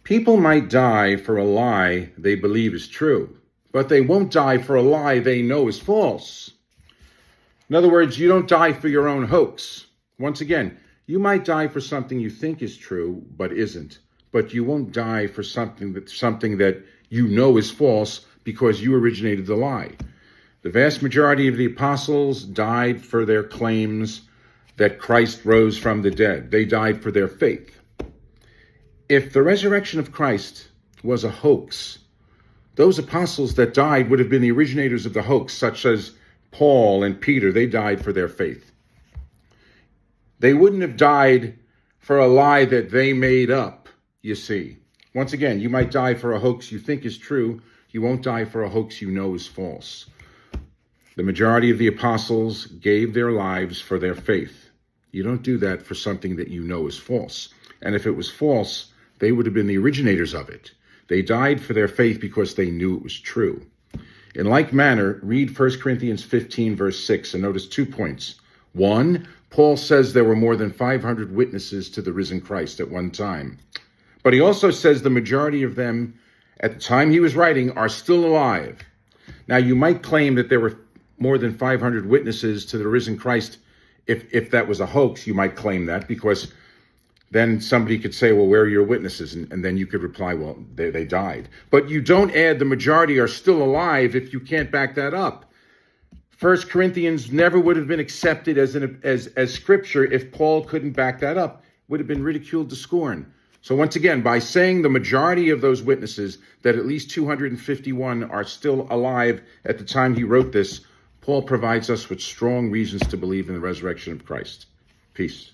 People might die for a lie they believe is true, but they won't die for a lie they know is false. In other words, you don't die for your own hoax. Once again, you might die for something you think is true, but isn't. But you won't die for something that you know is false because you originated the lie. The vast majority of the apostles died for their claims that Christ rose from the dead. They died for their faith. If the resurrection of Christ was a hoax, those apostles that died would have been the originators of the hoax, such as Paul and Peter. They died for their faith. They wouldn't have died for a lie that they made up, you see. Once again, you might die for a hoax you think is true. You won't die for a hoax you know is false. The majority of the apostles gave their lives for their faith. You don't do that for something that you know is false. And if it was false, they would have been the originators of it. They died for their faith because they knew it was true. In like manner, read 1 Corinthians 15, verse 6, and notice 2 points. 1, Paul says there were more than 500 witnesses to the risen Christ at one time. But he also says the majority of them, at the time he was writing, are still alive. Now, you might claim that there were more than 500 witnesses to the risen Christ. If that was a hoax, you might claim that, because then somebody could say, well, where are your witnesses? And then you could reply, well, they died. But you don't add the majority are still alive if you can't back that up. 1 Corinthians never would have been accepted as scripture if Paul couldn't back that up. It would have been ridiculed to scorn. So once again, by saying the majority of those witnesses, that at least 251 are still alive at the time he wrote this, Paul provides us with strong reasons to believe in the resurrection of Christ. Peace.